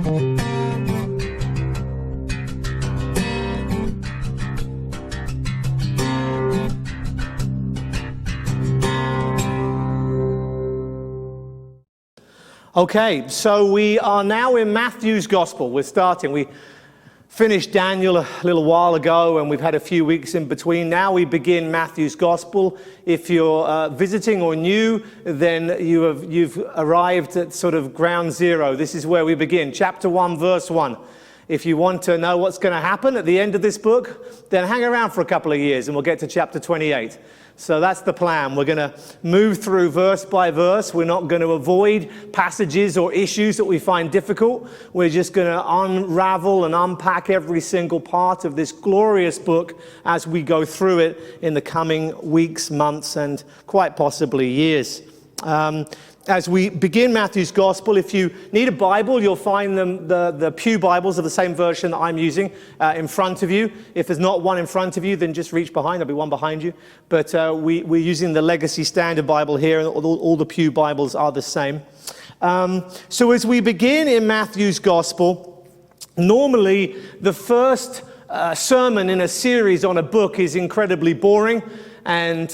Okay, so we are now in Matthew's Gospel. We're starting. We finished Daniel a little while ago, and we've had a few weeks in between. Now we begin Matthew's Gospel. If you're visiting or new, then you've arrived at sort of ground zero. This is where we begin. Chapter 1, verse 1. If you want to know what's going to happen at the end of this book, then hang around for a couple of years, and we'll get to chapter 28. So that's the plan. We're going to move through verse by verse. We're not going to avoid passages or issues that we find difficult. We're just going to unravel and unpack every single part of this glorious book as we go through it in the coming weeks, months, and quite possibly years. As we begin Matthew's Gospel, if you need a Bible, you'll find them, the Pew Bibles are the same version that I'm using in front of you. If there's not one in front of you, then just reach behind. There'll be one behind you. But we're using the Legacy Standard Bible here, and all the Pew Bibles are the same. So as we begin in Matthew's Gospel, normally the first sermon in a series on a book is incredibly boring. And,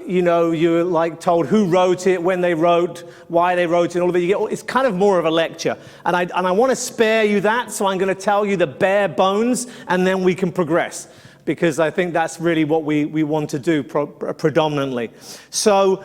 you're like told who wrote it, when they wrote, why they wrote it, all of it. It's kind of more of a lecture. And I want to spare you that, so I'm going to tell you the bare bones, and then we can progress. Because I think that's really what we want to do predominantly. So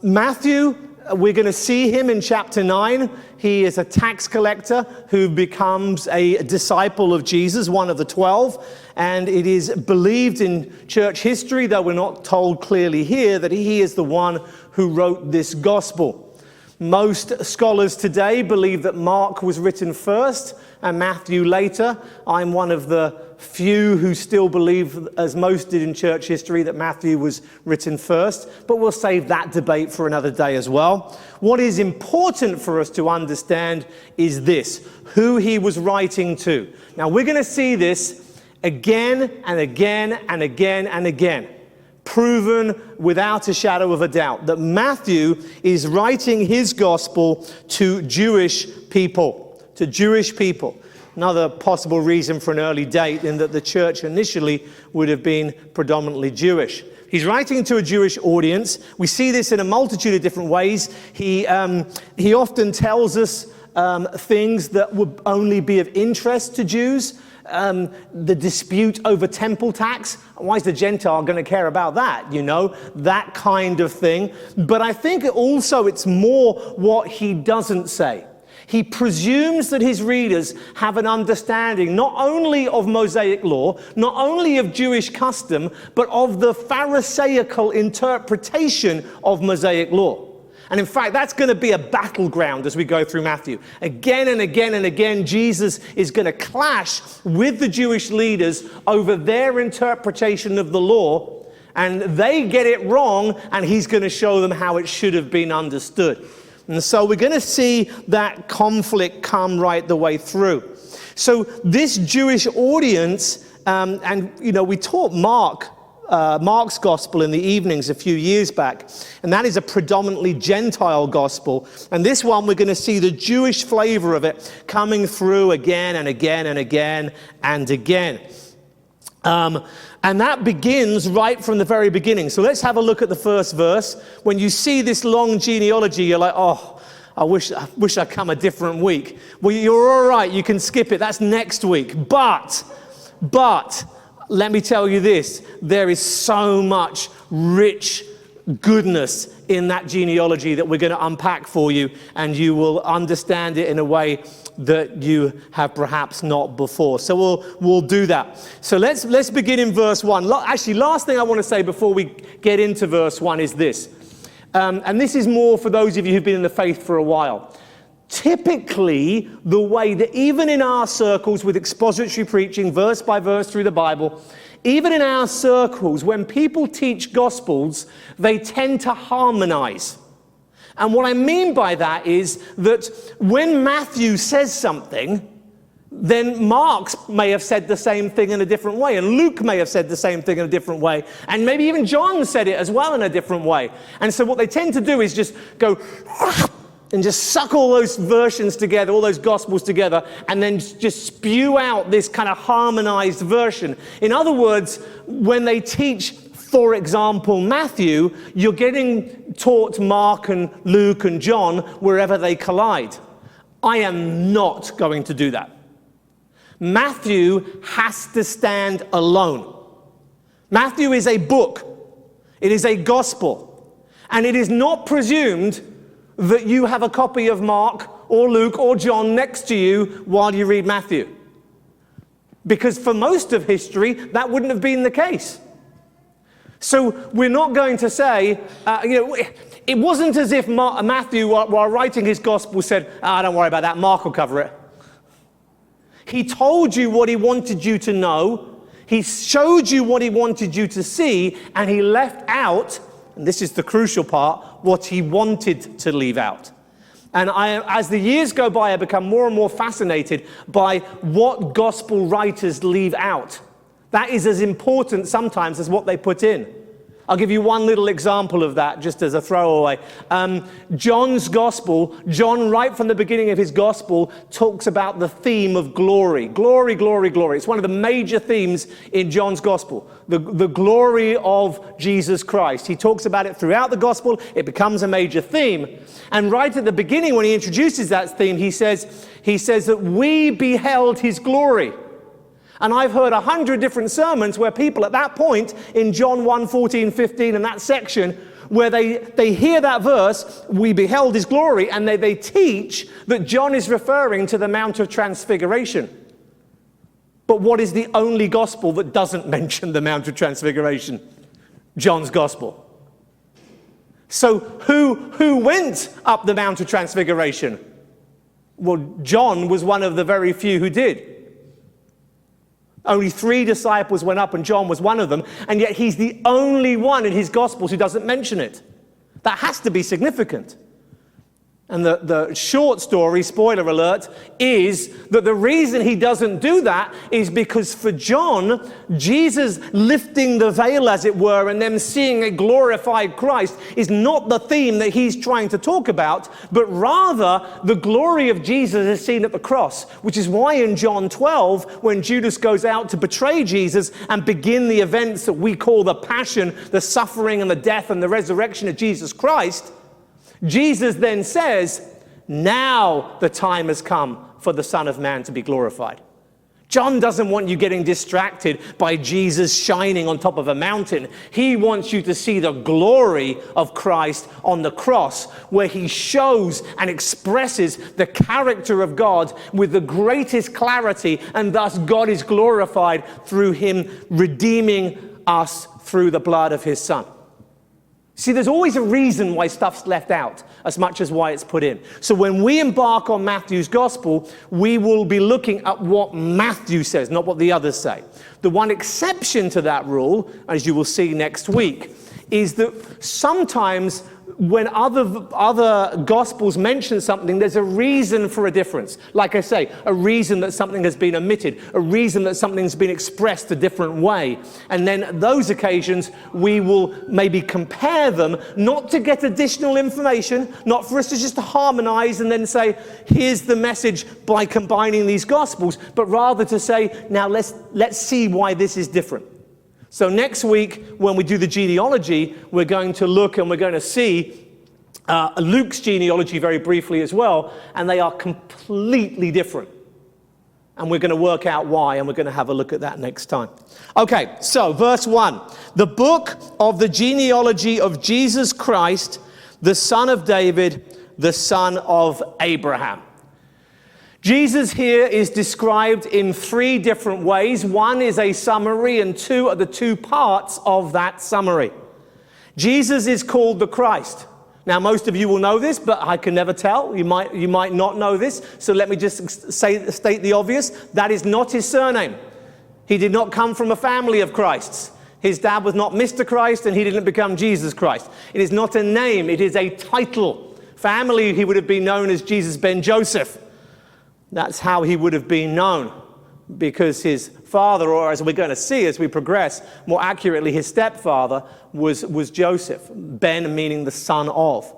Matthew, we're going to see him in chapter 9. He is a tax collector who becomes a disciple of Jesus, one of the 12. And it is believed in church history, though we're not told clearly here, that he is the one who wrote this gospel. Most scholars today believe that Mark was written first and Matthew later. I'm one of the few who still believe, as most did in church history, that Matthew was written first. But we'll save that debate for another day as well. What is important for us to understand is this: who he was writing to. Now, we're going to see this again and again and again and again, proven without a shadow of a doubt, that Matthew is writing his gospel to Jewish people, Another possible reason for an early date, in that the church initially would have been predominantly Jewish. He's writing to a Jewish audience. We see this in a multitude of different ways. He often tells us things that would only be of interest to Jews. The dispute over temple tax. Why is the Gentile going to care about that? That kind of thing. But I think also it's more what he doesn't say. He presumes that his readers have an understanding not only of Mosaic law, not only of Jewish custom, but of the Pharisaical interpretation of Mosaic law. And in fact, that's going to be a battleground as we go through Matthew. Again and again and again, Jesus is going to clash with the Jewish leaders over their interpretation of the law, and they get it wrong, and he's going to show them how it should have been understood. And so we're going to see that conflict come right the way through. So this Jewish audience, we taught Mark's gospel in the evenings a few years back, and that is a predominantly Gentile gospel. And this one, we're going to see the Jewish flavor of it coming through again and again and again and again. And that begins right from the very beginning. So let's have a look at the first verse. When you see this long genealogy, you're like, oh, I wish I'd come a different week. Well, you're all right. You can skip it. That's next week. But let me tell you this. There is so much rich goodness in that genealogy that we're going to unpack for you, and you will understand it in a way that you have perhaps not before. So we'll do that. So let's begin in verse 1. Actually, last thing I want to say before we get into verse 1 is this. And this is more for those of you who've been in the faith for a while. Typically, the way that even in our circles with expository preaching, verse by verse through the Bible, even in our circles, when people teach gospels, they tend to harmonize. And what I mean by that is that when Matthew says something, then Mark may have said the same thing in a different way, and Luke may have said the same thing in a different way, and maybe even John said it as well in a different way. And so what they tend to do is just go and just suck all those versions together, all those gospels together, and then just spew out this kind of harmonized version. In other words, when they teach, for example, Matthew, you're getting taught Mark and Luke and John wherever they collide. I am not going to do that. Matthew has to stand alone. Matthew is a book. It is a gospel. And it is not presumed that you have a copy of Mark or Luke or John next to you while you read Matthew. Because for most of history, that wouldn't have been the case. So we're not going to say, it wasn't as if Matthew, while writing his gospel, said, don't worry about that, Mark will cover it. He told you what he wanted you to know. He showed you what he wanted you to see, and he left out, and this is the crucial part, what he wanted to leave out. And as the years go by, I become more and more fascinated by what gospel writers leave out. That is as important sometimes as what they put in. I'll give you one little example of that just as a throwaway. John's gospel, John right from the beginning of his gospel talks about the theme of glory. Glory, glory, glory. It's one of the major themes in John's gospel. The glory of Jesus Christ. He talks about it throughout the gospel. It becomes a major theme. And right at the beginning when he introduces that theme, he says that we beheld his glory. And I've heard 100 different sermons where people at that point in John 1, 14, 15 and that section where they hear that verse, we beheld his glory, and they teach that John is referring to the Mount of Transfiguration. But what is the only gospel that doesn't mention the Mount of Transfiguration? John's gospel. So who went up the Mount of Transfiguration? Well, John was one of the very few who did. Only 3 disciples went up, and John was one of them, and yet he's the only one in his Gospels who doesn't mention it. That has to be significant. And the short story, spoiler alert, is that the reason he doesn't do that is because for John, Jesus lifting the veil, as it were, and them seeing a glorified Christ is not the theme that he's trying to talk about, but rather the glory of Jesus is seen at the cross, which is why in John 12, when Judas goes out to betray Jesus and begin the events that we call the passion, the suffering and the death and the resurrection of Jesus Christ, Jesus then says, now the time has come for the Son of Man to be glorified. John doesn't want you getting distracted by Jesus shining on top of a mountain. He wants you to see the glory of Christ on the cross, where he shows and expresses the character of God with the greatest clarity, and thus God is glorified through him redeeming us through the blood of his Son. See, there's always a reason why stuff's left out as much as why it's put in. So when we embark on Matthew's gospel, we will be looking at what Matthew says, not what the others say. The one exception to that rule, as you will see next week, is that sometimes when other gospels mention something, there's a reason for a difference. Like I say, a reason that something has been omitted, a reason that something's been expressed a different way. And then at those occasions, we will maybe compare them, not to get additional information, not for us to just harmonize and then say, here's the message by combining these gospels, but rather to say, now let's see why this is different. So next week, when we do the genealogy, we're going to look and we're going to see Luke's genealogy very briefly as well, and they are completely different. And we're going to work out why, and we're going to have a look at that next time. Okay, so verse 1. The book of the genealogy of Jesus Christ, the son of David, the son of Abraham. Jesus here is described in 3 different ways. 1 is a summary, and 2 are the 2 parts of that summary. Jesus is called the Christ. Now, most of you will know this, but I can never tell. You might not know this. So let me just state the obvious. That is not his surname. He did not come from a family of Christs. His dad was not Mr. Christ, and he didn't become Jesus Christ. It is not a name. It is a title. Family, he would have been known as Jesus ben Joseph. That's how he would have been known, because his father, or as we're going to see as we progress, more accurately, his stepfather was Joseph. Ben meaning the son of.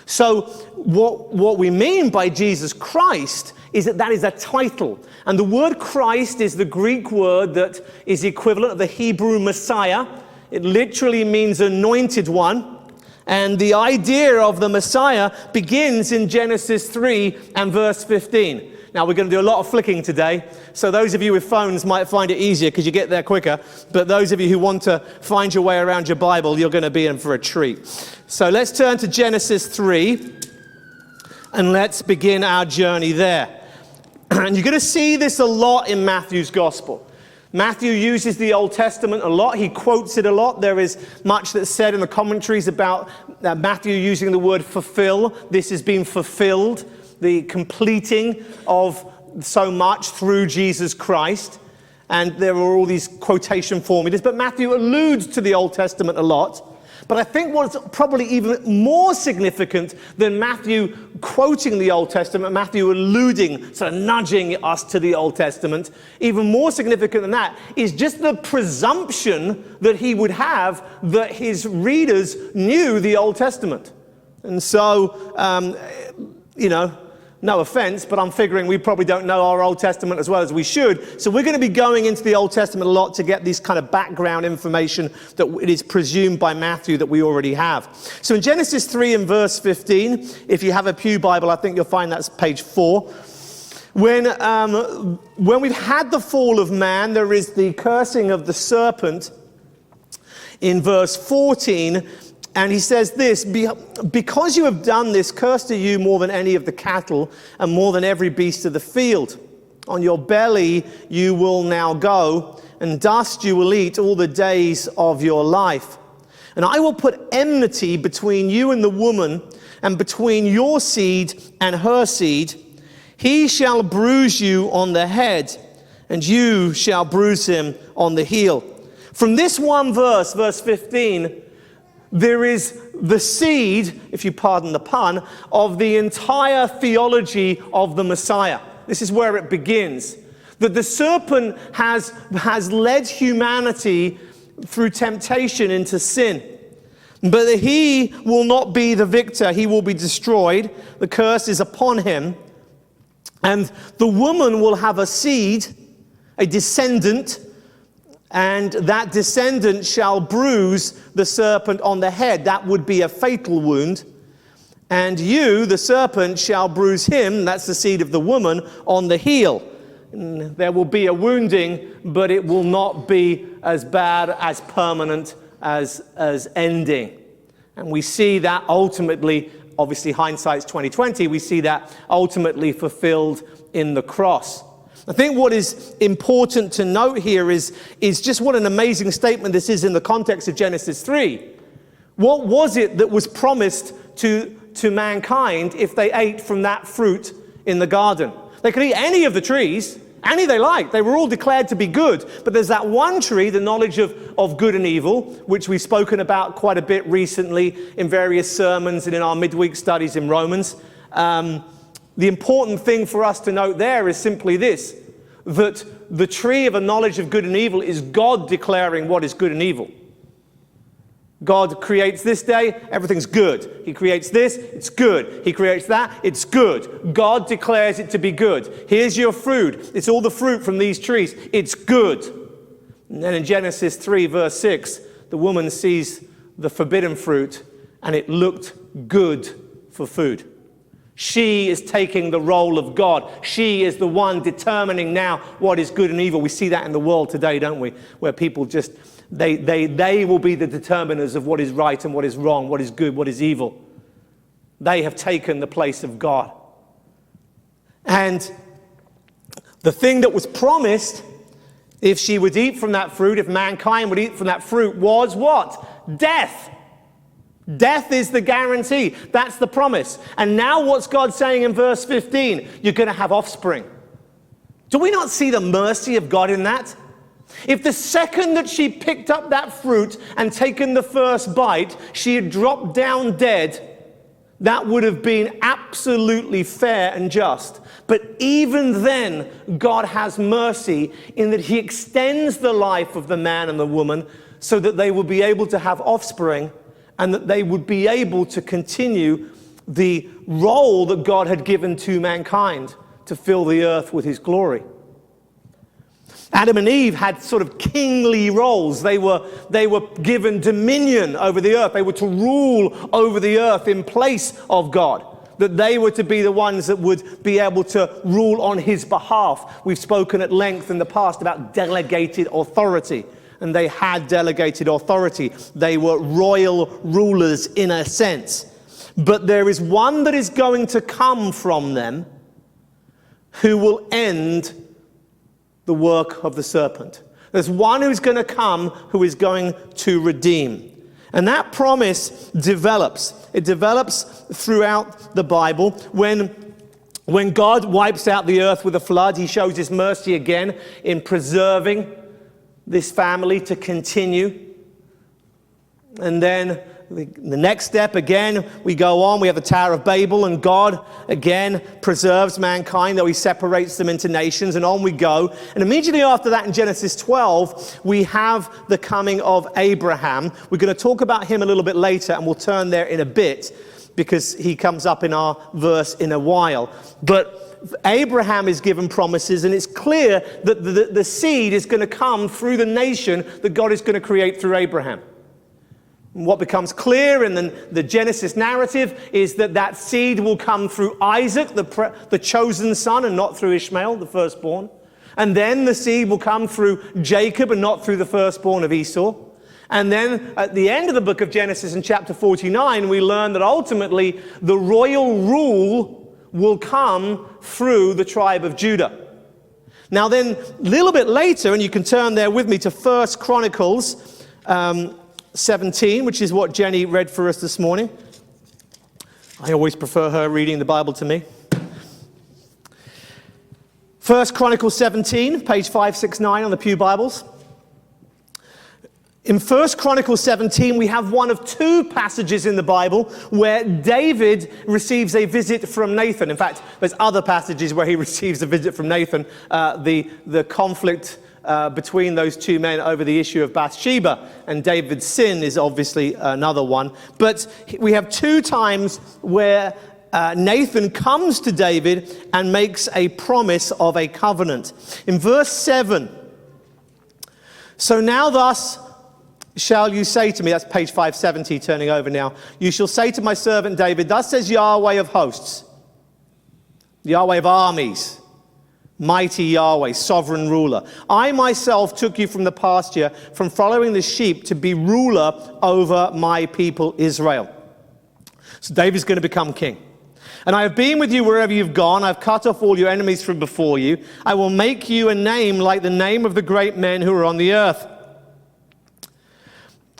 So what we mean by Jesus Christ is that is a title. And the word Christ is the Greek word that is equivalent of the Hebrew Messiah. It literally means anointed one. And the idea of the Messiah begins in Genesis 3 and verse 15. Now, we're going to do a lot of flicking today, so those of you with phones might find it easier because you get there quicker, but those of you who want to find your way around your Bible, you're going to be in for a treat. So let's turn to Genesis 3, and let's begin our journey there. And you're going to see this a lot in Matthew's Gospel. Matthew uses the Old Testament a lot. He quotes it a lot. There is much that's said in the commentaries about Matthew using the word fulfill. This has been fulfilled, the completing of so much through Jesus Christ. And there are all these quotation formulas. But Matthew alludes to the Old Testament a lot. But I think what's probably even more significant than Matthew quoting the Old Testament, Matthew alluding, sort of nudging us to the Old Testament, even more significant than that is just the presumption that he would have that his readers knew the Old Testament. And so, no offense, but I'm figuring we probably don't know our Old Testament as well as we should. So we're going to be going into the Old Testament a lot to get this kind of background information that it is presumed by Matthew that we already have. So in Genesis 3 and verse 15, if you have a Pew Bible, I think you'll find that's page 4. When we've had the fall of man, there is the cursing of the serpent in verse 14. And he says this, because you have done this, cursed are you more than any of the cattle and more than every beast of the field. On your belly you will now go, and dust you will eat all the days of your life. And I will put enmity between you and the woman, and between your seed and her seed. He shall bruise you on the head, and you shall bruise him on the heel. From this one verse, verse 15, there is the seed, if you pardon the pun, of the entire theology of the Messiah. This is where it begins. That the serpent has led humanity through temptation into sin. But that he will not be the victor. He will be destroyed. The curse is upon him. And the woman will have a seed, a descendant, and that descendant shall bruise the serpent on the head. That would be a fatal wound. And you, the serpent, shall bruise him, that's the seed of the woman, on the heel. And there will be a wounding, but it will not be as bad, as permanent, as ending. And we see that ultimately, obviously hindsight's 2020, we see that ultimately fulfilled in the cross. I think what is important to note here is just what an amazing statement this is in the context of Genesis 3. What was it that was promised to mankind if they ate from that fruit in the garden? They could eat any of the trees, any they liked. They were all declared to be good. But there's that one tree, the knowledge of good and evil, which we've spoken about quite a bit recently in various sermons and in our midweek studies in Romans. The important thing for us to note there is simply this, that the tree of a knowledge of good and evil is God declaring what is good and evil. God creates this day, everything's good. He creates this, it's good. He creates that, it's good. God declares it to be good. Here's your fruit. It's all the fruit from these trees. It's good. And then in Genesis 3 verse 6, the woman sees the forbidden fruit and it looked good for food. She is taking the role of God. She is the one determining now what is good and evil. We see that in the world today, don't we? Where people just, they will be the determiners of what is right and what is wrong, what is good, what is evil. They have taken the place of God. And the thing that was promised, if she would eat from that fruit, if mankind would eat from that fruit, was what? Death. Death is the guarantee. That's the promise. And now what's God saying in verse 15? You're going to have offspring. Do we not see the mercy of God in that? If the second that she picked up that fruit and taken the first bite, she had dropped down dead, that would have been absolutely fair and just. But even then, God has mercy in that he extends the life of the man and the woman so that they will be able to have offspring and that they would be able to continue the role that God had given to mankind to fill the earth with his glory. Adam and Eve had sort of kingly roles. They were given dominion over the earth. They were to rule over the earth in place of God. That they were to be the ones that would be able to rule on his behalf. We've spoken at length in the past about delegated authority. And they had delegated authority. They were royal rulers in a sense. But there is one that is going to come from them who will end the work of the serpent. There's one who's going to come who is going to redeem. And that promise develops. It develops throughout the Bible. When God wipes out the earth with a flood, he shows his mercy again in preserving this family to continue. And then the next step, again, we go on. We have the Tower of Babel, and God, again, preserves mankind, though he separates them into nations, and on we go. And immediately after that, in Genesis 12, we have the coming of Abraham. We're going to talk about him a little bit later, and we'll turn there in a bit, because he comes up in our verse in a while. But Abraham is given promises, and it's clear that the seed is going to come through the nation that God is going to create through Abraham. What becomes clear in the Genesis narrative is that seed will come through Isaac, the chosen son, and not through Ishmael, the firstborn. And then the seed will come through Jacob and not through the firstborn of Esau. And then at the end of the book of Genesis in chapter 49, we learn that ultimately the royal rule will come through the tribe of Judah. Now then, a little bit later, and you can turn there with me to 1 Chronicles 17, which is what Jenny read for us this morning. I always prefer her reading the Bible to me. 1 Chronicles 17, page 569 on the Pew Bibles. In 1 Chronicles 17, we have one of two passages in the Bible where David receives a visit from Nathan. In fact, there's other passages where he receives a visit from Nathan. The conflict between those two men over the issue of Bathsheba and David's sin is obviously another one. But we have two times where Nathan comes to David and makes a promise of a covenant. In verse 7, so now thus shall you say to me, that's page 570 turning over now, you shall say to my servant David, thus says Yahweh of hosts, Yahweh of armies, mighty Yahweh, sovereign ruler. I myself took you from the pasture, from following the sheep, to be ruler over my people Israel. So David's going to become king. And I have been with you wherever you've gone. I've cut off all your enemies from before you. I will make you a name like the name of the great men who are on the earth.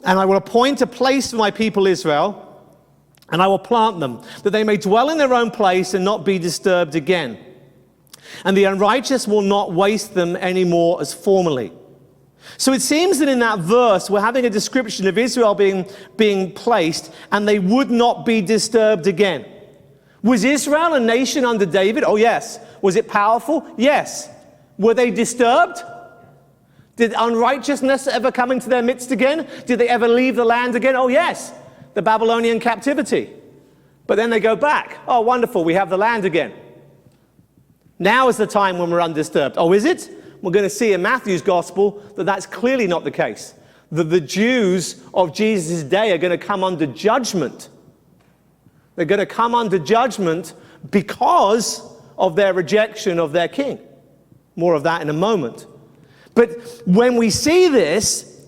And I will appoint a place for my people Israel, and I will plant them, that they may dwell in their own place and not be disturbed again. And the unrighteous will not waste them anymore as formerly. So it seems that in that verse, we're having a description of Israel being placed, and they would not be disturbed again. Was Israel a nation under David? Oh, yes. Was it powerful? Yes. Were they disturbed? Did unrighteousness ever come into their midst again? Did they ever leave the land again? Oh, yes. The Babylonian captivity. But then they go back. Oh, wonderful. We have the land again. Now is the time when we're undisturbed. Oh, is it? We're going to see in Matthew's gospel that that's clearly not the case. That the Jews of Jesus' day are going to come under judgment. They're going to come under judgment because of their rejection of their king. More of that in a moment. But when we see this,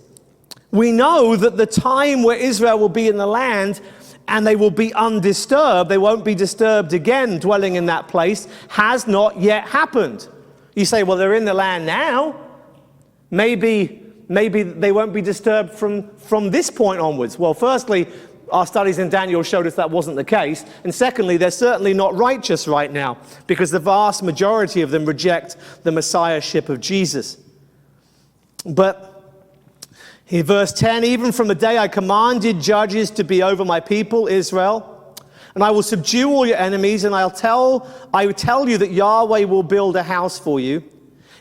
we know that the time where Israel will be in the land and they will be undisturbed, they won't be disturbed again dwelling in that place, has not yet happened. You say, well, they're in the land now. Maybe they won't be disturbed from this point onwards. Well, firstly, our studies in Daniel showed us that wasn't the case. And secondly, they're certainly not righteous right now because the vast majority of them reject the messiahship of Jesus. But in verse 10, even from the day I commanded judges to be over my people, Israel, and I will subdue all your enemies, and I will tell you that Yahweh will build a house for you.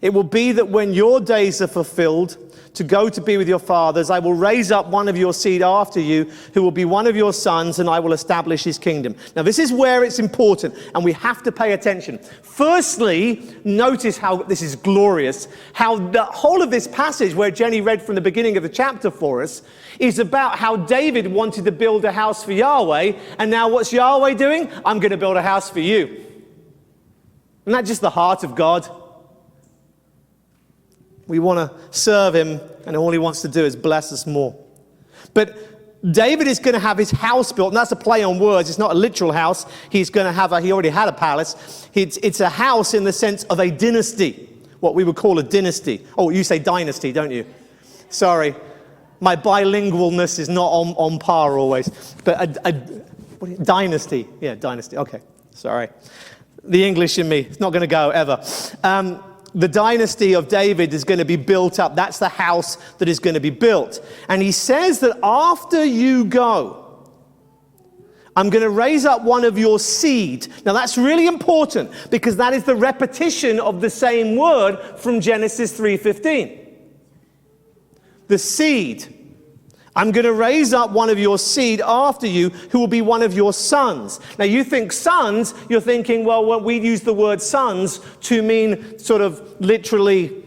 It will be that when your days are fulfilled, to go to be with your fathers. I will raise up one of your seed after you, who will be one of your sons, and I will establish his kingdom. Now, this is where it's important, and we have to pay attention. Firstly, notice how this is glorious, how the whole of this passage, where Jenny read from the beginning of the chapter for us, is about how David wanted to build a house for Yahweh, and now what's Yahweh doing? I'm going to build a house for you. Isn't that just the heart of God? We want to serve him, and all he wants to do is bless us more. But David is going to have his house built, and that's a play on words. It's not a literal house. He's going to have he already had a palace. It's a house in the sense of a dynasty, what we would call a dynasty. Oh, you say dynasty, don't you? Sorry. My bilingualness is not on par always. But dynasty. Yeah, dynasty. Okay. Sorry. The English in me. It's not going to go ever. The dynasty of David is going to be built up. That's the house that is going to be built. And he says that after you go, I'm going to raise up one of your seed. Now that's really important, because that is the repetition of the same word from Genesis 3:15. The seed. I'm going to raise up one of your seed after you, who will be one of your sons. Now you think sons, you're thinking, well, we use the word sons to mean sort of literally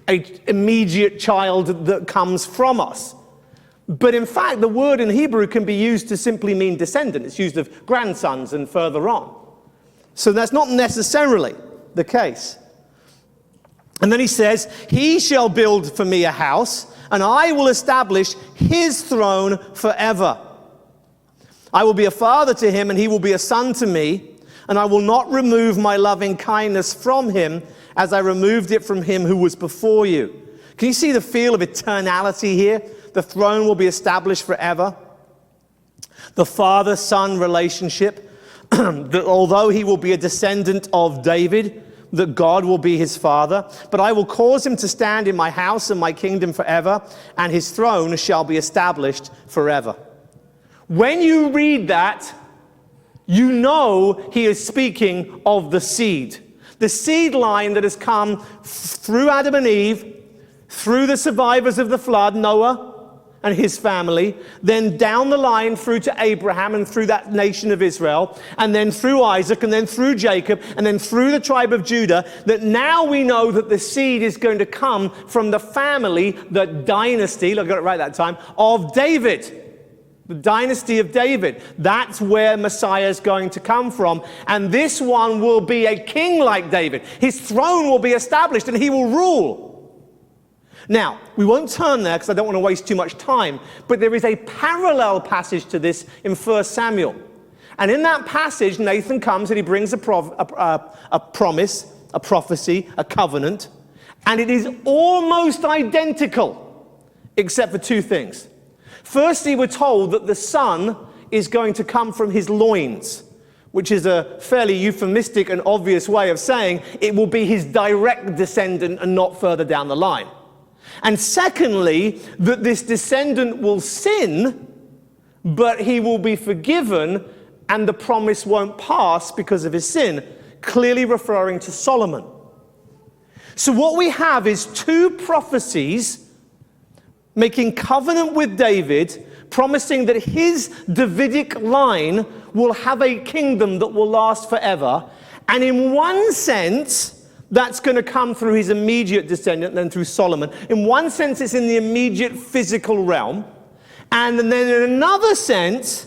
an immediate child that comes from us. But in fact, the word in Hebrew can be used to simply mean descendant. It's used of grandsons and further on. So that's not necessarily the case. And then he says, he shall build for me a house, and I will establish his throne forever. I will be a father to him, and he will be a son to me, and I will not remove my loving kindness from him as I removed it from him who was before you. Can you see the feel of eternality here? The throne will be established forever. The father-son relationship, that although he will be a descendant of David, that God will be his father, but I will cause him to stand in my house and my kingdom forever, and his throne shall be established forever. When you read that, you know he is speaking of the seed line that has come through Adam and Eve, through the survivors of the flood, Noah and his family, then down the line through to Abraham and through that nation of Israel, and then through Isaac, and then through Jacob, and then through the tribe of Judah, that now we know that the seed is going to come from the family, the dynasty, I got it right that time, of David. The dynasty of David. That's where Messiah is going to come from. And this one will be a king like David. His throne will be established and he will rule. Now, we won't turn there because I don't want to waste too much time, but there is a parallel passage to this in 1 Samuel. And in that passage, Nathan comes and he brings a promise, a prophecy, a covenant, and it is almost identical, except for two things. Firstly, we're told that the son is going to come from his loins, which is a fairly euphemistic and obvious way of saying it will be his direct descendant and not further down the line. And secondly, that this descendant will sin, but he will be forgiven and the promise won't pass because of his sin, clearly referring to Solomon. So what we have is two prophecies making covenant with David, promising that his Davidic line will have a kingdom that will last forever. And in one sense, that's going to come through his immediate descendant and then through Solomon. In one sense, it's in the immediate physical realm. And then in another sense,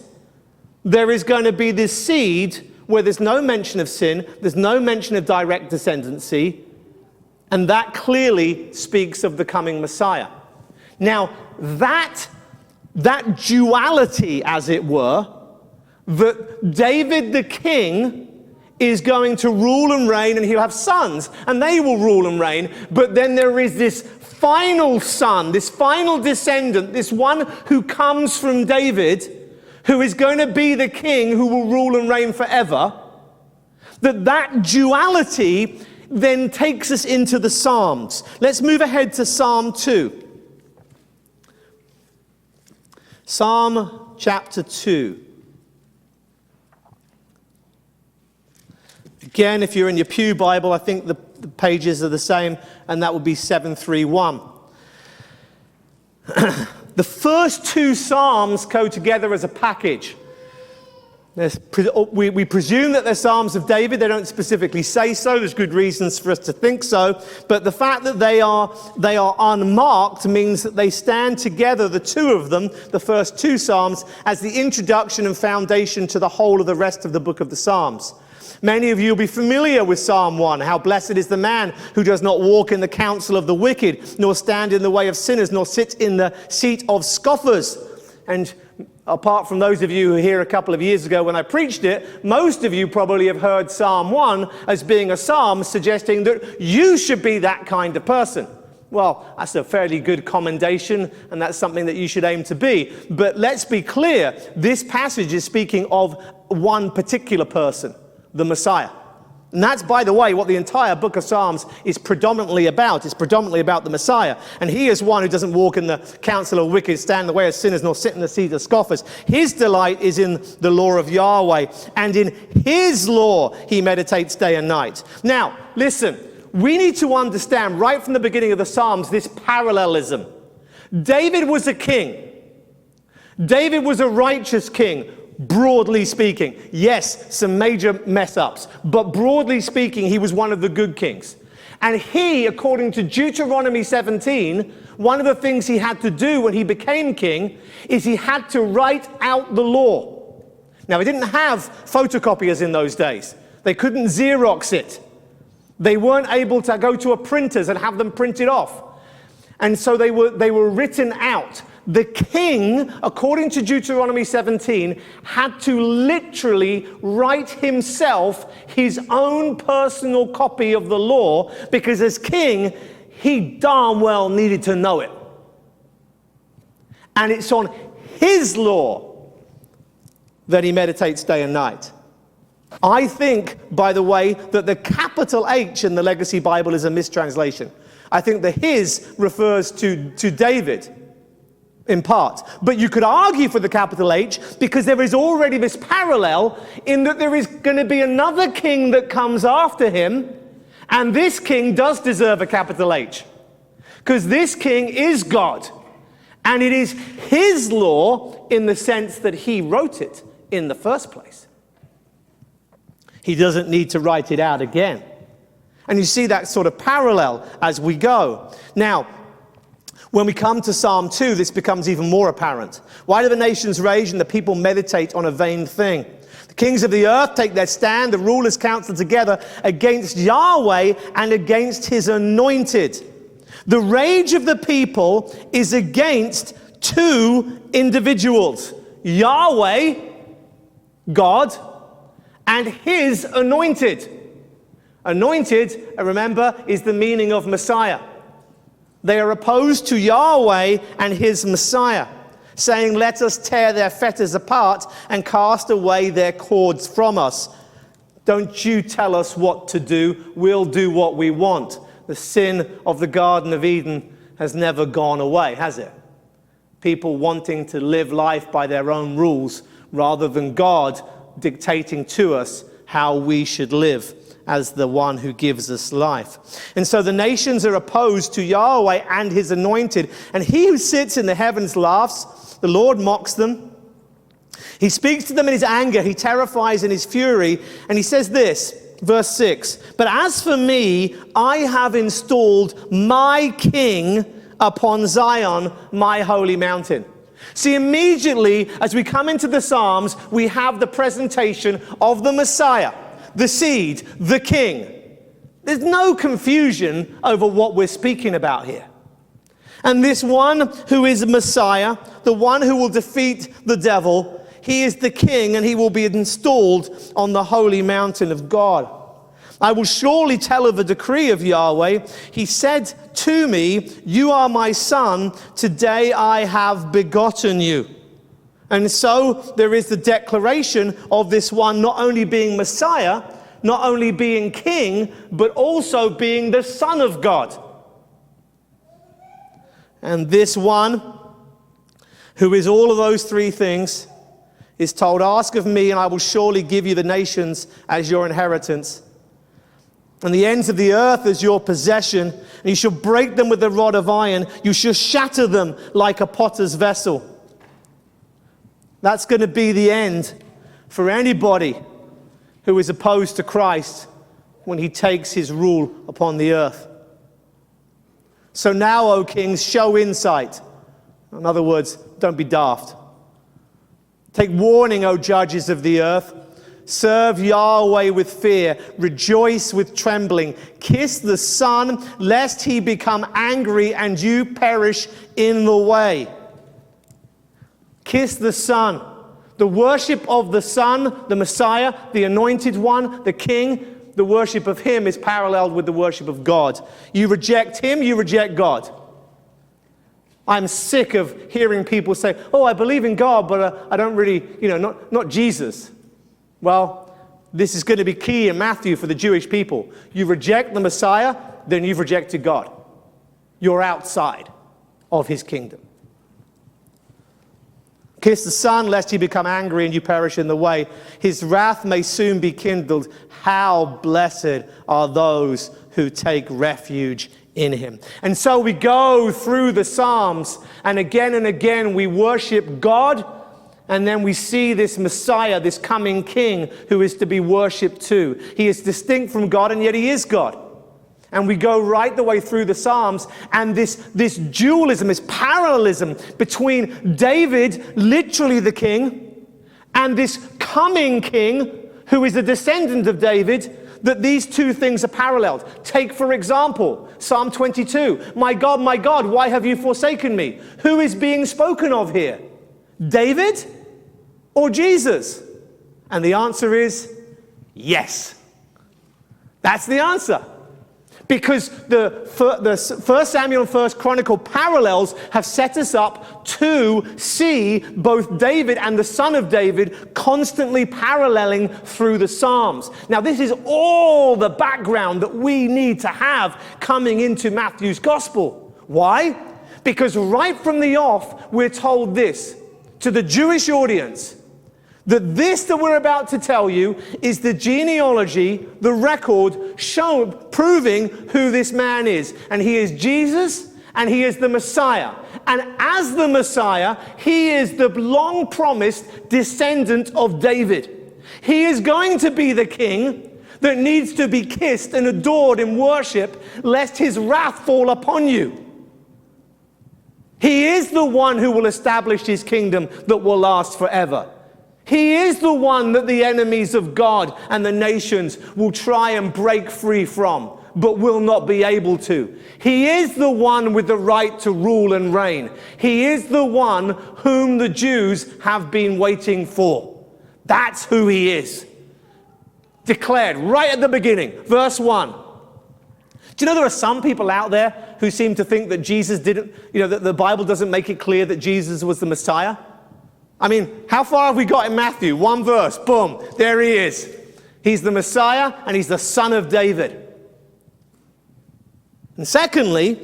there is going to be this seed where there's no mention of sin, there's no mention of direct descendancy, and that clearly speaks of the coming Messiah. Now, that duality, as it were, that David the king is going to rule and reign, and he'll have sons, and they will rule and reign. But then there is this final son, this final descendant, this one who comes from David, who is going to be the king who will rule and reign forever. That duality then takes us into the Psalms. Let's move ahead to Psalm 2. Psalm chapter 2. Again, if you're in your pew Bible, I think the pages are the same, and that would be 731. The first two Psalms go together as a package. We presume that they're Psalms of David. They don't specifically say so. There's good reasons for us to think so. But the fact that they are unmarked means that they stand together, the two of them, the first two Psalms, as the introduction and foundation to the whole of the rest of the book of the Psalms. Many of you will be familiar with Psalm 1. How blessed is the man who does not walk in the counsel of the wicked, nor stand in the way of sinners, nor sit in the seat of scoffers. And apart from those of you who were here a couple of years ago when I preached it, most of you probably have heard Psalm 1 as being a psalm suggesting that you should be that kind of person. Well, that's a fairly good commendation, and that's something that you should aim to be. But let's be clear, this passage is speaking of one particular person, the Messiah. And that's, by the way, what the entire book of Psalms is predominantly about. It's predominantly about the Messiah. And he is one who doesn't walk in the counsel of wicked, stand in the way of sinners, nor sit in the seat of scoffers. His delight is in the law of Yahweh, and in his law he meditates day and night. Now, listen, we need to understand right from the beginning of the Psalms this parallelism. David was a king. David was a righteous king. Broadly speaking, yes, some major mess-ups, but broadly speaking, he was one of the good kings. And he, according to Deuteronomy 17, one of the things he had to do when he became king is he had to write out the law. Now, he didn't have photocopiers in those days. They couldn't Xerox it. They weren't able to go to a printer's and have them printed off. And so they were written out. The king, according to Deuteronomy 17, had to literally write himself his own personal copy of the law, because as king, he darn well needed to know it. And it's on his law that he meditates day and night. I think, by the way, that the capital H in the Legacy Bible is a mistranslation. I think the his refers to David, in part. But you could argue for the capital H because there is already this parallel in that there is going to be another king that comes after him, and this king does deserve a capital H because this king is God, and it is his law in the sense that he wrote it in the first place. He doesn't need to write it out again. And you see that sort of parallel as we go. Now, when we come to Psalm 2, this becomes even more apparent. Why do the nations rage and the people meditate on a vain thing? The kings of the earth take their stand, the rulers counsel together against Yahweh and against his anointed. The rage of the people is against two individuals, Yahweh, God, and his anointed. Anointed, remember, is the meaning of Messiah. They are opposed to Yahweh and his Messiah, saying, let us tear their fetters apart and cast away their cords from us. Don't you tell us what to do. We'll do what we want. The sin of the Garden of Eden has never gone away, has it? People wanting to live life by their own rules rather than God dictating to us how we should live as the one who gives us life. And so the nations are opposed to Yahweh and his anointed. And he who sits in the heavens laughs. The Lord mocks them. He speaks to them in his anger. He terrifies in his fury. And he says this, verse 6, but as for me, I have installed my king upon Zion, my holy mountain. See, immediately as we come into the Psalms, we have the presentation of the Messiah, the seed, the king. There's no confusion over what we're speaking about here. And this one who is Messiah, the one who will defeat the devil, he is the king, and he will be installed on the holy mountain of God. I will surely tell of the decree of Yahweh. He said to me, you are my son, today I have begotten you. And so there is the declaration of this one not only being Messiah, not only being king, but also being the Son of God. And this one, who is all of those three things, is told, ask of me and I will surely give you the nations as your inheritance. And the ends of the earth is your possession, and you shall break them with a rod of iron. You shall shatter them like a potter's vessel. That's going to be the end for anybody who is opposed to Christ when he takes his rule upon the earth. So now, O kings, show insight. In other words, don't be daft. Take warning, O judges of the earth. Serve Yahweh with fear. Rejoice with trembling. Kiss the Son, lest he become angry and you perish in the way. Kiss the Son. The worship of the Son, the Messiah, the Anointed One, the King, the worship of him is paralleled with the worship of God. You reject him, you reject God. I'm sick of hearing people say, oh, I believe in God, but I don't really, not Jesus. Well, this is going to be key in Matthew for the Jewish people. You reject the Messiah, then you've rejected God. You're outside of his kingdom. Kiss the Son, lest he become angry and you perish in the way. His wrath may soon be kindled. How blessed are those who take refuge in him. And so we go through the Psalms, and again we worship God, and then we see this Messiah, this coming King, who is to be worshipped too. He is distinct from God, and yet he is God. And we go right the way through the Psalms, and this dualism, this parallelism between David, literally the king, and this coming king, who is a descendant of David, that these two things are paralleled. Take, for example, Psalm 22. My God, why have you forsaken me? Who is being spoken of here? David or Jesus? And the answer is yes. That's the answer. Because the 1 Samuel and 1 Chronicle parallels have set us up to see both David and the son of David constantly paralleling through the Psalms. Now, this is all the background that we need to have coming into Matthew's Gospel. Why? Because right from the off, we're told this to the Jewish audience, that this that we're about to tell you is the genealogy, the record proving who this man is. And he is Jesus, and he is the Messiah. And as the Messiah, he is the long-promised descendant of David. He is going to be the king that needs to be kissed and adored in worship, lest his wrath fall upon you. He is the one who will establish his kingdom that will last forever. He is the one that the enemies of God and the nations will try and break free from, but will not be able to. He is the one with the right to rule and reign. He is the one whom the Jews have been waiting for. That's who he is. Declared right at the beginning, verse 1. Do you know there are some people out there who seem to think that Jesus didn't, that the Bible doesn't make it clear that Jesus was the Messiah? I mean, how far have we got in Matthew? One verse, boom, there he is. He's the Messiah, and he's the son of David. And secondly,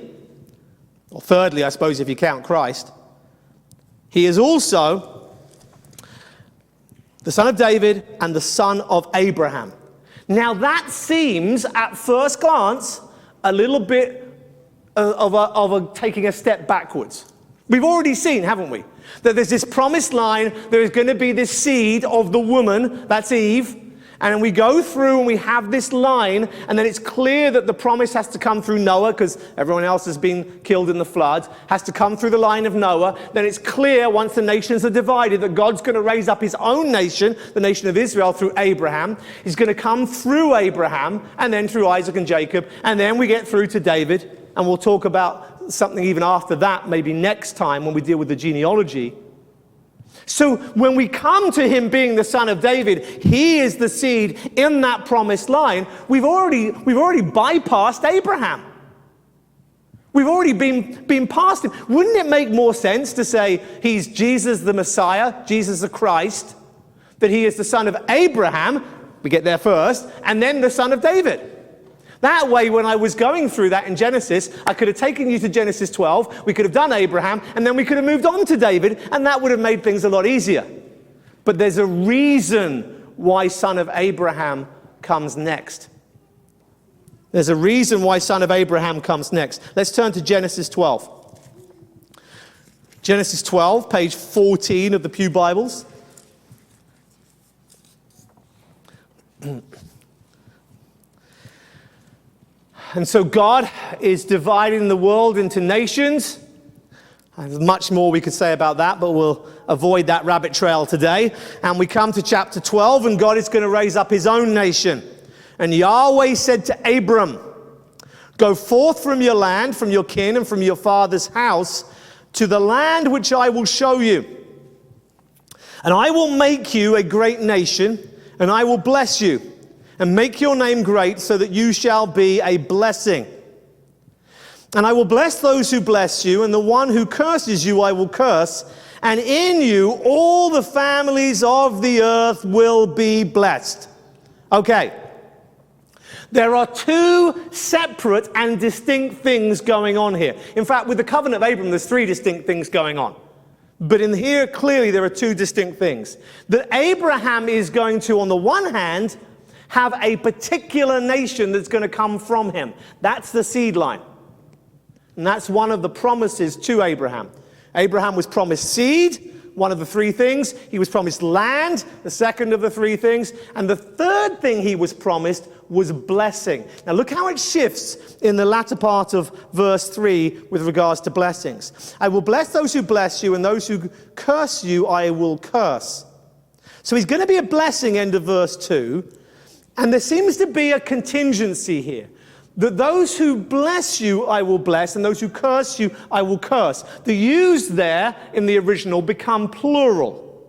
or thirdly, I suppose if you count Christ, he is also the son of David and the son of Abraham. Now that seems, at first glance, a little bit of taking a step backwards. We've already seen, haven't we, that there's this promised line, there is going to be this seed of the woman, that's Eve, and we go through and we have this line, and then it's clear that the promise has to come through Noah, because everyone else has been killed in the flood, has to come through the line of Noah. Then it's clear, once the nations are divided, that God's going to raise up his own nation, the nation of Israel, through Abraham. He's going to come through Abraham, and then through Isaac and Jacob, and then we get through to David, and we'll talk about something even after that, maybe next time when we deal with the genealogy. So when we come to him being the son of David, he is the seed in that promised line. We've already bypassed Abraham. We've already been past him. Wouldn't it make more sense to say he's Jesus the Messiah, Jesus the Christ, that he is the son of Abraham, we get there first, and then the son of David? That way, when I was going through that in Genesis, I could have taken you to Genesis 12, we could have done Abraham, and then we could have moved on to David, and that would have made things a lot easier. But there's a reason why son of Abraham comes next. There's a reason why son of Abraham comes next. Let's turn to Genesis 12. Genesis 12, page 14 of the Pew Bibles. And so God is dividing the world into nations. There's much more we could say about that, but we'll avoid that rabbit trail today. And we come to chapter 12, and God is going to raise up his own nation. And Yahweh said to Abram, "Go forth from your land, from your kin, and from your father's house, to the land which I will show you. And I will make you a great nation, and I will bless you, and make your name great, so that you shall be a blessing. And I will bless those who bless you, and the one who curses you I will curse, and in you all the families of the earth will be blessed." Okay. There are two separate and distinct things going on here. In fact, with the covenant of Abram, there's three distinct things going on. But in here, clearly, there are two distinct things. That Abraham is going to, on the one hand, have a particular nation that's going to come from him. That's the seed line. And that's one of the promises to Abraham. Abraham was promised seed, one of the three things. He was promised land, the second of the three things. And the third thing he was promised was blessing. Now look how it shifts in the latter part of verse 3 with regards to blessings. "I will bless those who bless you, and those who curse you I will curse." So he's going to be a blessing, end of verse 2. And there seems to be a contingency here. That those who bless you I will bless, and those who curse you I will curse. The yous there in the original become plural.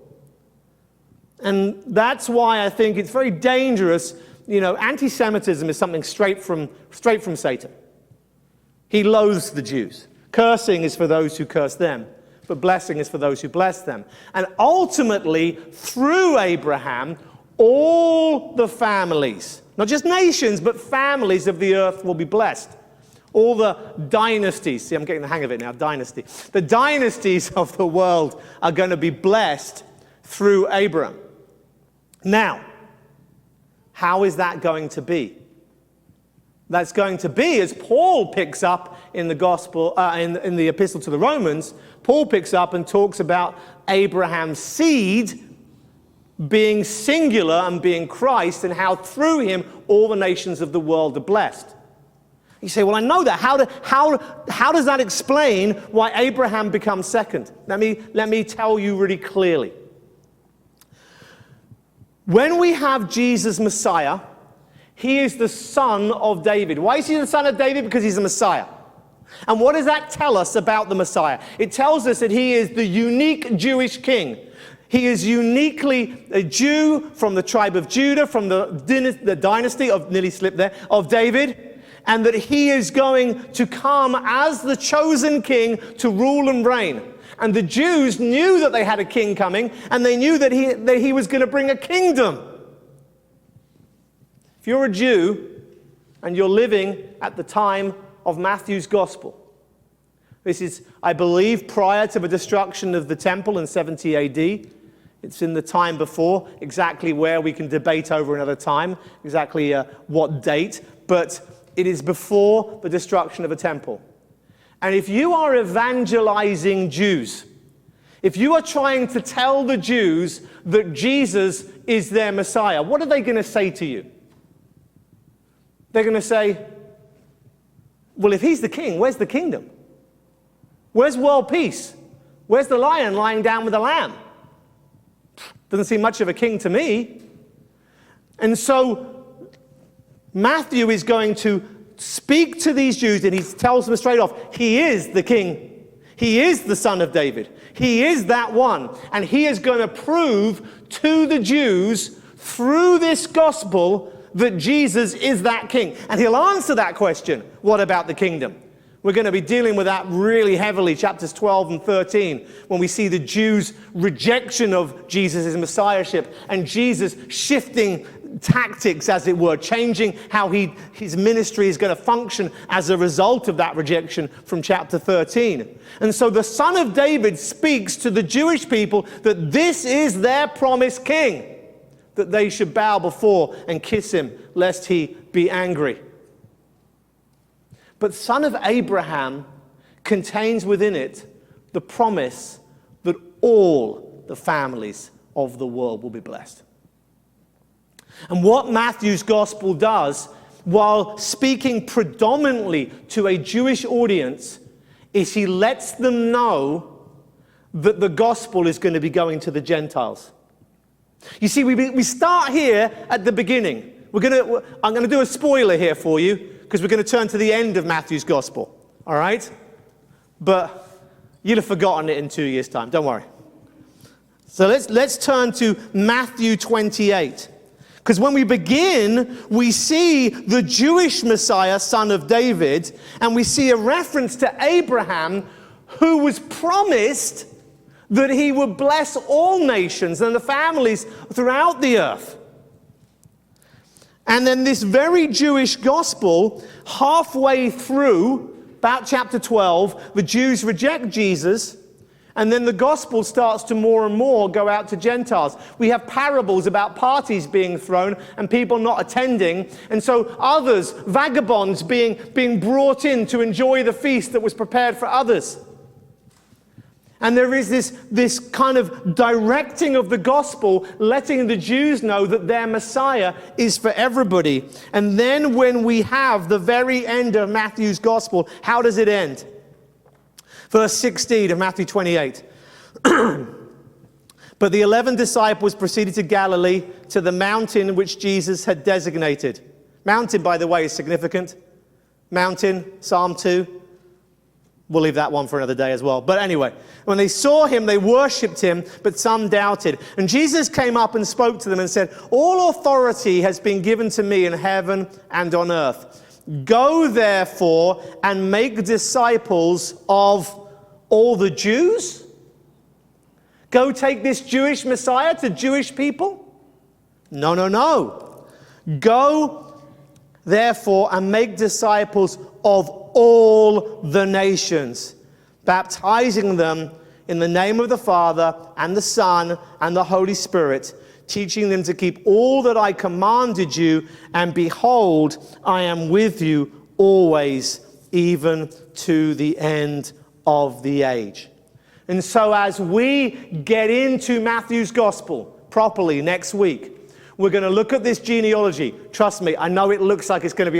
And that's why I think it's very dangerous. You know, anti-Semitism is something straight from Satan. He loathes the Jews. Cursing is for those who curse them, but blessing is for those who bless them. And ultimately, through Abraham, all the families, not just nations, but families of the earth will be blessed. All the dynasties, see, I'm getting the hang of it now, dynasty. The dynasties of the world are going to be blessed through Abram. Now, how is that going to be? That's going to be, as Paul picks up in the gospel, in the epistle to the Romans, Paul picks up and talks about Abraham's seed being singular and being Christ, and how through him all the nations of the world are blessed. You say, well, I know that. How does that explain why Abraham becomes second? Let me tell you really clearly. When we have Jesus Messiah, he is the son of David. Why is he the son of David? Because he's the Messiah. And what does that tell us about the Messiah? It tells us that he is the unique Jewish king. He is uniquely a Jew from the tribe of Judah, from the dynasty of, nearly slipped there, of David, and that he is going to come as the chosen king to rule and reign. And the Jews knew that they had a king coming, and they knew that he was going to bring a kingdom. If you're a Jew and you're living at the time of Matthew's gospel, this is, I believe, prior to the destruction of the temple in 70 AD. It's in the time before, exactly where we can debate over another time, exactly what date, but it is before the destruction of a temple. And if you are evangelizing Jews, if you are trying to tell the Jews that Jesus is their Messiah, what are they going to say to you? They're going to say, well, if he's the king, where's the kingdom? Where's world peace? Where's the lion lying down with the lamb? Doesn't seem much of a king to me. And so Matthew is going to speak to these Jews, and he tells them straight off, he is the king. He is the son of David. He is that one. And he is going to prove to the Jews through this gospel that Jesus is that king. And he'll answer that question, what about the kingdom? We're going to be dealing with that really heavily, chapters 12 and 13, when we see the Jews' rejection of Jesus' messiahship and Jesus shifting tactics, as it were, changing how his ministry is going to function as a result of that rejection from chapter 13. And so the Son of David speaks to the Jewish people that this is their promised king, that they should bow before and kiss him, lest he be angry. But son of Abraham contains within it the promise that all the families of the world will be blessed. And what Matthew's gospel does, while speaking predominantly to a Jewish audience, is he lets them know that the gospel is going to be going to the Gentiles. You see, we start here at the beginning. I'm going to do a spoiler here for you, because we're going to turn to the end of Matthew's gospel. All right? But you'll have forgotten it in 2 years' time. Don't worry. So let's turn to Matthew 28. Because when we begin, we see the Jewish Messiah, son of David, and we see a reference to Abraham, who was promised that he would bless all nations and the families throughout the earth. And then this very Jewish gospel, halfway through, about chapter 12, the Jews reject Jesus, and then the gospel starts to more and more go out to Gentiles. We have parables about parties being thrown and people not attending, and so others, vagabonds, being brought in to enjoy the feast that was prepared for others. And there is this kind of directing of the gospel, letting the Jews know that their Messiah is for everybody. And then when we have the very end of Matthew's gospel, how does it end? Verse 16 of Matthew 28. But the 11 disciples proceeded to Galilee, to the mountain which Jesus had designated. Mountain, by the way, is significant. Mountain, Psalm 2. We'll leave that one for another day as well. But anyway, when they saw him, they worshipped him, but some doubted. And Jesus came up and spoke to them and said, all authority has been given to me in heaven and on earth. Go therefore and make disciples of all the Jews? Go take this Jewish Messiah to Jewish people? No, no, no. Go therefore and make disciples of all the nations, baptizing them in the name of the Father and the Son and the Holy Spirit, teaching them to keep all that I commanded you, and behold, I am with you always, even to the end of the age. And so as we get into Matthew's gospel properly next week, we're going to look at this genealogy. Trust me, I know it looks like it's going to be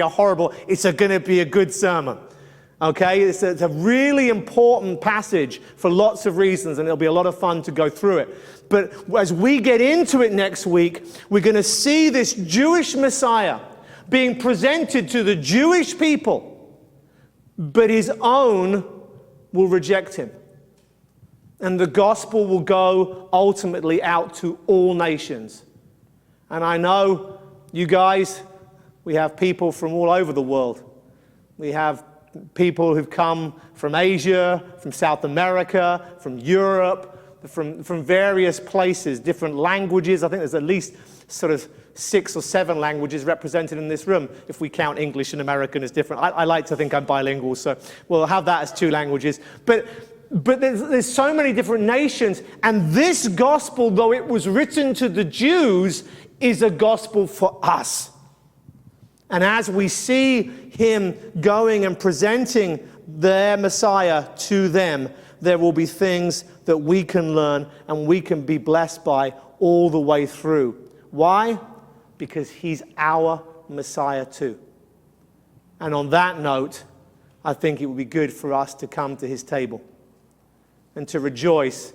it's going to be a good sermon. Okay, it's a really important passage for lots of reasons, and it'll be a lot of fun to go through it. But as we get into it next week, we're going to see this Jewish Messiah being presented to the Jewish people, but his own will reject him. And the gospel will go ultimately out to all nations. And I know you guys, we have people from all over the world. We have people who've come from Asia, from South America, from Europe, from various places, different languages. I think there's at least sort of 6 or 7 languages represented in this room, if we count English and American as different. I like to think I'm bilingual, so we'll have that as 2 languages. But there's so many different nations, and this gospel, though it was written to the Jews, is a gospel for us. And as we see him going and presenting their Messiah to them, there will be things that we can learn and we can be blessed by all the way through. Why? Because he's our Messiah too. And on that note, I think it would be good for us to come to his table and to rejoice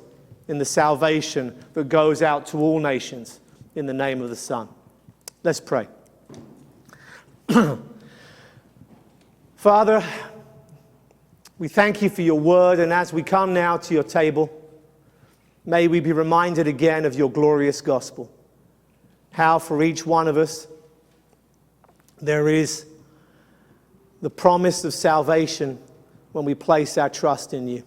in the salvation that goes out to all nations in the name of the Son. Let's pray. Father, we thank you for your word, and as we come now to your table, may we be reminded again of your glorious gospel. How for each one of us there is the promise of salvation when we place our trust in you.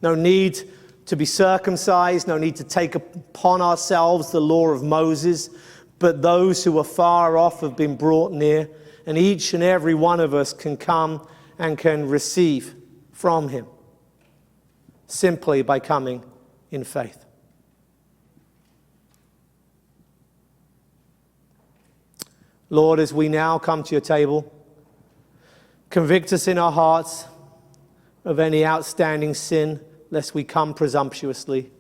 No need to be circumcised, no need to take upon ourselves the law of Moses, but those who are far off have been brought near, and each and every one of us can come and can receive from him simply by coming in faith. Lord, as we now come to your table, Convict us in our hearts of any outstanding sin, lest we come presumptuously.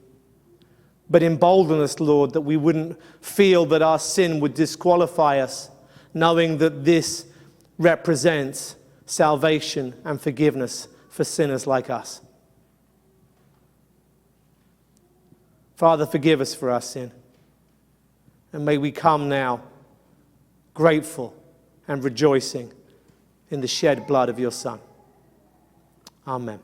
But embolden us, Lord, that we wouldn't feel that our sin would disqualify us, knowing that this represents salvation and forgiveness for sinners like us. Father, forgive us for our sin. And may we come now grateful and rejoicing in the shed blood of your Son. Amen.